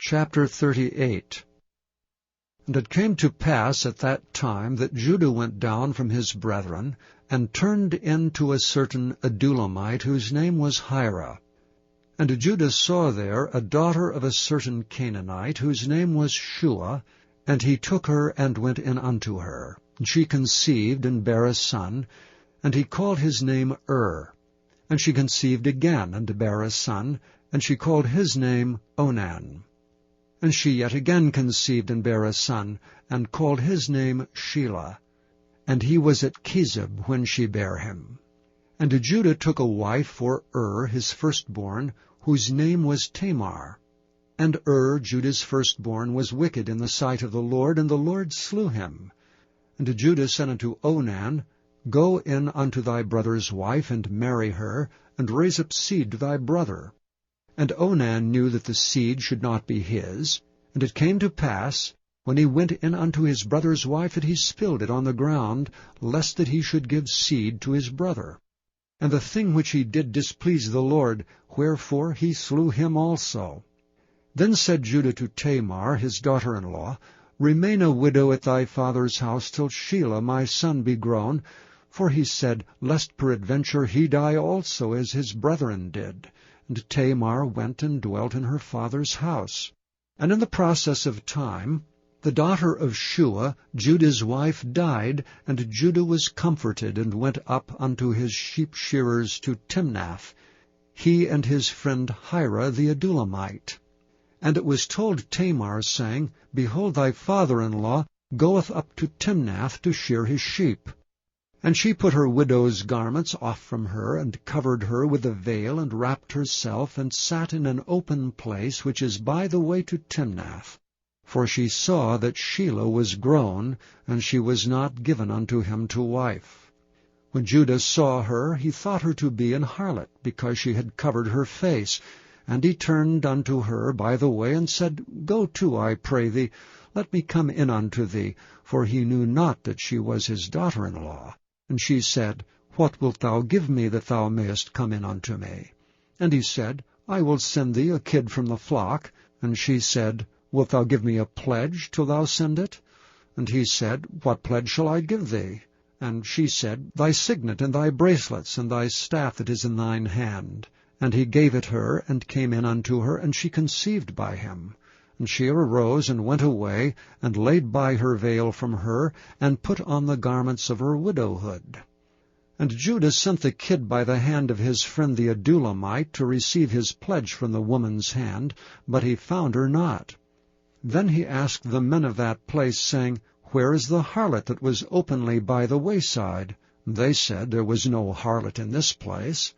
Chapter 38. And it came to pass at that time that Judah went down from his brethren, and turned into a certain Adulamite, whose name was Hira. And Judah saw there a daughter of a certain Canaanite, whose name was Shua, and he took her and went in unto her. And she conceived and bare a son, and he called his name And she conceived again, and bare a son, and she called his name Onan. And she yet again conceived and bare a son, and called his name Shelah. And he was at Chezib when she bare him. And Judah took a wife for his firstborn, whose name was Tamar. And Judah's firstborn, was wicked in the sight of the Lord, and the Lord slew him. And Judah said unto Onan, Go in unto thy brother's wife, and marry her, and raise up seed to thy brother. And Onan knew that the seed should not be his. And it came to pass, when he went in unto his brother's wife, that he spilled it on the ground, lest that he should give seed to his brother. And the thing which he did displeased the Lord, wherefore he slew him also. Then said Judah to Tamar, his daughter-in-law, Remain a widow at thy father's house till Shelah my son be grown. For he said, Lest peradventure he die also, as his brethren did. And Tamar went and dwelt in her father's house. And in the process of time, the daughter of Shua, Judah's wife, died, and Judah was comforted, and went up unto his sheep-shearers to Timnath, he and his friend Hira the Adulamite. And it was told Tamar, saying, Behold, thy father-in-law goeth up to Timnath to shear his sheep. And she put her widow's garments off from her, and covered her with a veil, and wrapped herself, and sat in an open place which is by the way to Timnath. For she saw that Shelah was grown, and she was not given unto him to wife. When Judah saw her, he thought her to be an harlot, because she had covered her face. And he turned unto her by the way, and said, Go to, I pray thee, let me come in unto thee. For he knew not that she was his daughter-in-law. And she said, What wilt thou give me, that thou mayest come in unto me? And he said, I will send thee a kid from the flock. And she said, Wilt thou give me a pledge till thou send it? And he said, What pledge shall I give thee? And she said, Thy signet, and thy bracelets, and thy staff that is in thine hand. And he gave it her, and came in unto her, and she conceived by him. And she arose, and went away, and laid by her veil from her, and put on the garments of her widowhood. And Judah sent the kid by the hand of his friend the Adulamite, to receive his pledge from the woman's hand, but he found her not. Then he asked the men of that place, saying, Where is the harlot that was openly by the wayside? They said, There was no harlot in this place.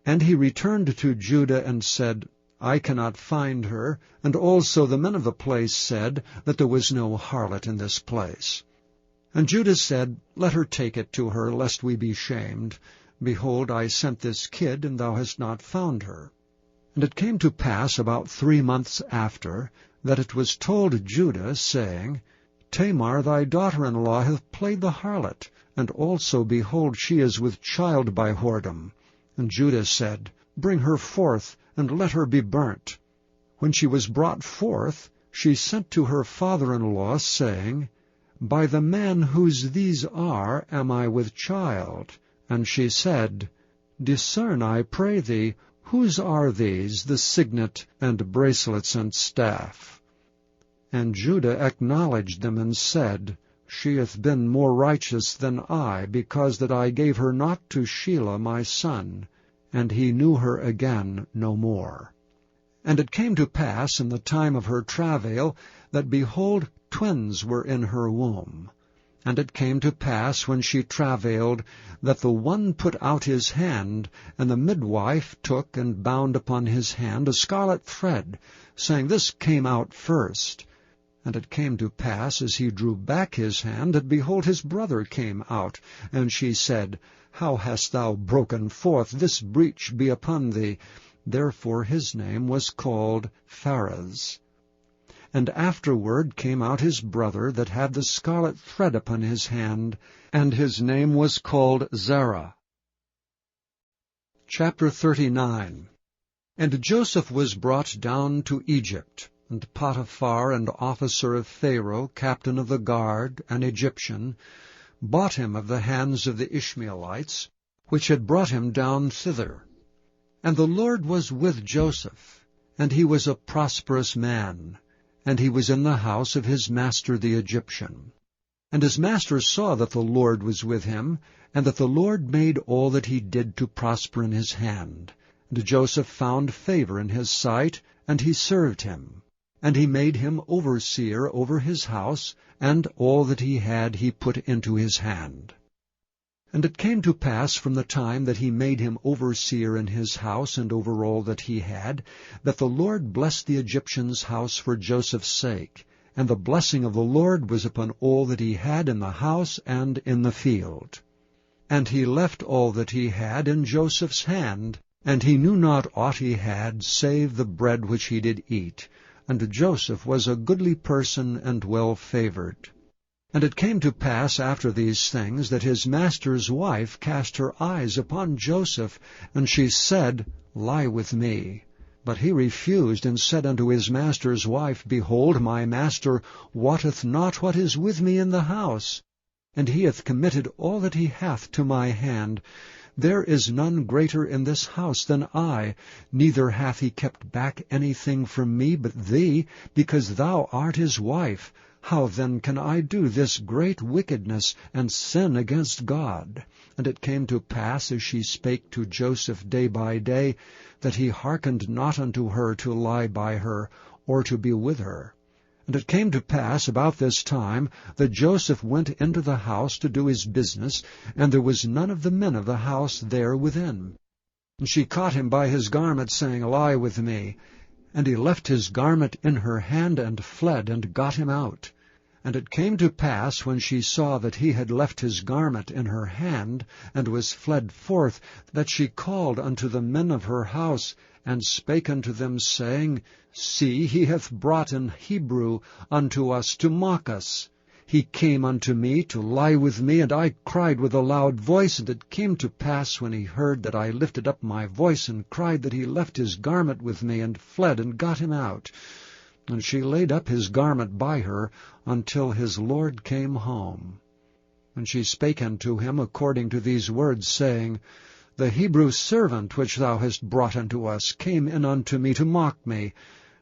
And he returned to Judah, and said, I cannot find her. And also the men of the place said that there was no harlot in this place. And Judah said, Let her take it to her, lest we be shamed. Behold, I sent this kid, and thou hast not found her. And it came to pass about 3 months after, that it was told Judah, saying, Tamar thy daughter-in-law hath played the harlot, and also, behold, she is with child by whoredom. And Judah said, Bring her forth, and let her be burnt. When she was brought forth, she sent to her father-in-law, saying, By the man whose these are am I with child. And she said, Discern, I pray thee, whose are these, the signet, and bracelets, and staff? And Judah acknowledged them, and said, She hath been more righteous than I, because that I gave her not to Shelah my son. And he knew her again no more. And it came to pass in the time of her travail, that, behold, twins were in her womb. And it came to pass, when she travailed, that the one put out his hand, and the midwife took and bound upon his hand a scarlet thread, saying, This came out first. And it came to pass, as he drew back his hand, that, behold, his brother came out. And she said, How hast thou broken forth? This breach be upon thee. Therefore his name was called Pharez. And afterward came out his brother that had the scarlet thread upon his hand, and his name was called Zerah. Chapter 39. And Joseph was brought down to Egypt, And Potiphar, an officer of Pharaoh, captain of the guard, an Egyptian, bought him of the hands of the Ishmaelites, which had brought him down thither. And the Lord was with Joseph, and he was a prosperous man, and he was in the house of his master the Egyptian. And his master saw that the Lord was with him, and that the Lord made all that he did to prosper in his hand. And Joseph found favor in his sight, and he served him. And he made him overseer over his house, and all that he had he put into his hand. And it came to pass from the time that he made him overseer in his house and over all that he had, that the Lord blessed the Egyptian's house for Joseph's sake. And the blessing of the Lord was upon all that he had in the house and in the field. And he left all that he had in Joseph's hand, and he knew not aught he had, save the bread which he did eat. And Joseph was a goodly person and well favored. And it came to pass after these things, that his master's wife cast her eyes upon Joseph, and she said, Lie with me. But he refused, and said unto his master's wife, Behold, my master wotteth not what is with me in the house, and he hath committed all that he hath to my hand. There is none greater in this house than I, neither hath he kept back anything from me but thee, because thou art his wife. How then can I do this great wickedness, and sin against God? And it came to pass, as she spake to Joseph day by day, that he hearkened not unto her to lie by her, or to be with her. And it came to pass about this time, that Joseph went into the house to do his business, and there was none of the men of the house there within. And she caught him by his garment, saying, Lie with me. And he left his garment in her hand, and fled, and got him out. And it came to pass, when she saw that he had left his garment in her hand, and was fled forth, that she called unto the men of her house, and spake unto them, saying, See, he hath brought an Hebrew unto us to mock us. He came unto me to lie with me, and I cried with a loud voice. And it came to pass, when he heard that I lifted up my voice and cried, that he left his garment with me, and fled, and got him out. And she laid up his garment by her, until his Lord came home. And she spake unto him according to these words, saying, The Hebrew servant which thou hast brought unto us came in unto me to mock me.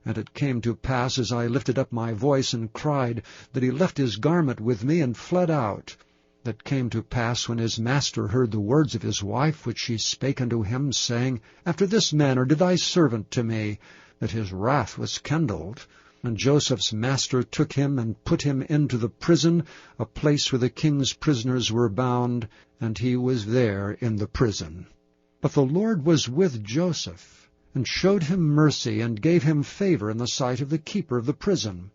And it came to pass, as I lifted up my voice and cried, that he left his garment with me, and fled out. That came to pass, when his master heard the words of his wife, which she spake unto him, saying, After this manner did thy servant to me, that his wrath was kindled. And Joseph's master took him, and put him into the prison, a place where the king's prisoners were bound, and he was there in the prison. But the Lord was with Joseph, and showed him mercy, and gave him favor in the sight of the keeper of the prison.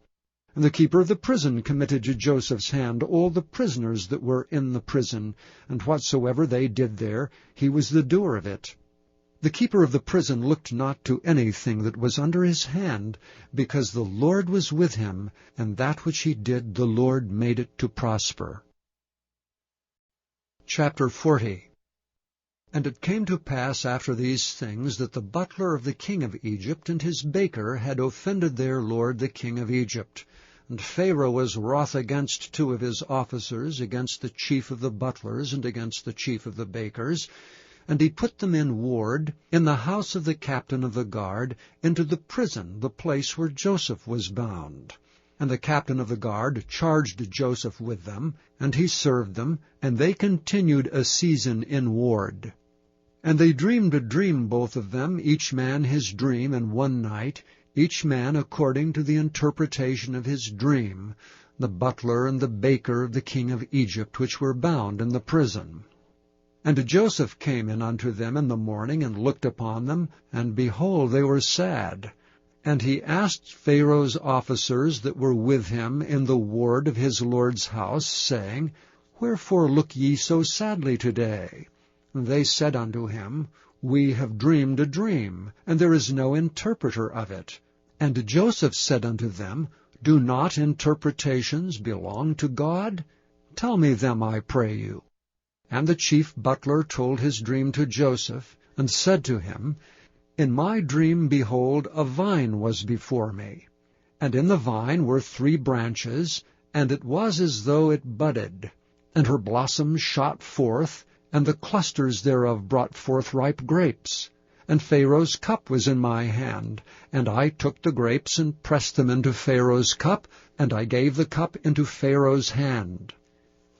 And the keeper of the prison committed to Joseph's hand all the prisoners that were in the prison, and whatsoever they did there, he was the doer of it. The keeper of the prison looked not to anything that was under his hand, because the Lord was with him, and that which he did the Lord made it to prosper. Chapter 40. And it came to pass after these things, that the butler of the king of Egypt and his baker had offended their lord the king of Egypt. And Pharaoh was wroth against two of his officers, against the chief of the butlers, and against the chief of the bakers. And he put them in ward in the house of the captain of the guard, into the prison, the place where Joseph was bound. And the captain of the guard charged Joseph with them, and he served them, and they continued a season in ward. And they dreamed a dream, both of them, each man his dream in one night, each man according to the interpretation of his dream, the butler and the baker of the king of Egypt, which were bound in the prison. And Joseph came in unto them in the morning, and looked upon them, and behold, they were sad. And he asked Pharaoh's officers that were with him in the ward of his lord's house, saying, Wherefore look ye so sadly today? And they said unto him, We have dreamed a dream, and there is no interpreter of it. And Joseph said unto them, Do not interpretations belong to God? Tell me them, I pray you. And the chief butler told his dream to Joseph, and said to him, In my dream, behold, a vine was before me. And in the vine were 3 branches, and it was as though it budded. And her blossoms shot forth, and the clusters thereof brought forth ripe grapes. And Pharaoh's cup was in my hand, and I took the grapes and pressed them into Pharaoh's cup, and I gave the cup into Pharaoh's hand.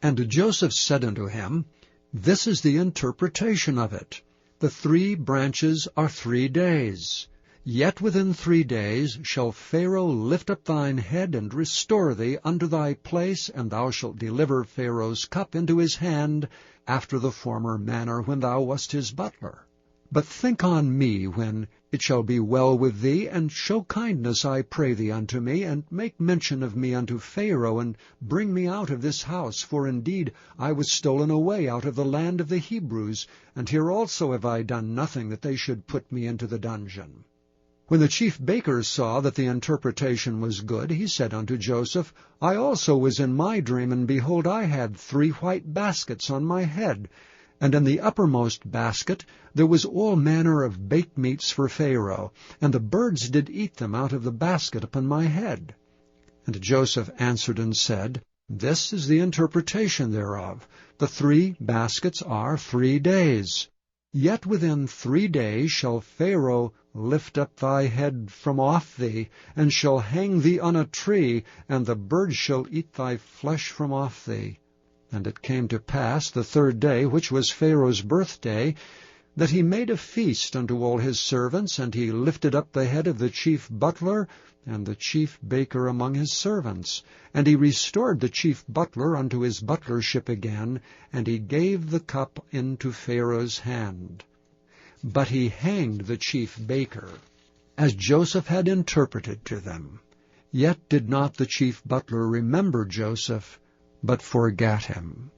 And Joseph said unto him, This is the interpretation of it. The 3 branches are 3 days. Yet within 3 days shall Pharaoh lift up thine head and restore thee unto thy place, and thou shalt deliver Pharaoh's cup into his hand, after the former manner when thou wast his butler. But think on me when it shall be well with thee, and show kindness, I pray thee, unto me, and make mention of me unto Pharaoh, and bring me out of this house. For indeed I was stolen away out of the land of the Hebrews, and here also have I done nothing that they should put me into the dungeon. When the chief baker saw that the interpretation was good, he said unto Joseph, I also was in my dream, and behold, I had 3 white baskets on my head, and in the uppermost basket there was all manner of baked meats for Pharaoh, and the birds did eat them out of the basket upon my head. And Joseph answered and said, This is the interpretation thereof. The 3 baskets are 3 days. Yet within 3 days shall Pharaoh lift up thy head from off thee, and shall hang thee on a tree, and the birds shall eat thy flesh from off thee. And it came to pass the 3rd day, which was Pharaoh's birthday, that he made a feast unto all his servants, and he lifted up the head of the chief butler and the chief baker among his servants. And he restored the chief butler unto his butlership again, and he gave the cup into Pharaoh's hand. But he hanged the chief baker, as Joseph had interpreted to them. Yet did not the chief butler remember Joseph, but forgat him.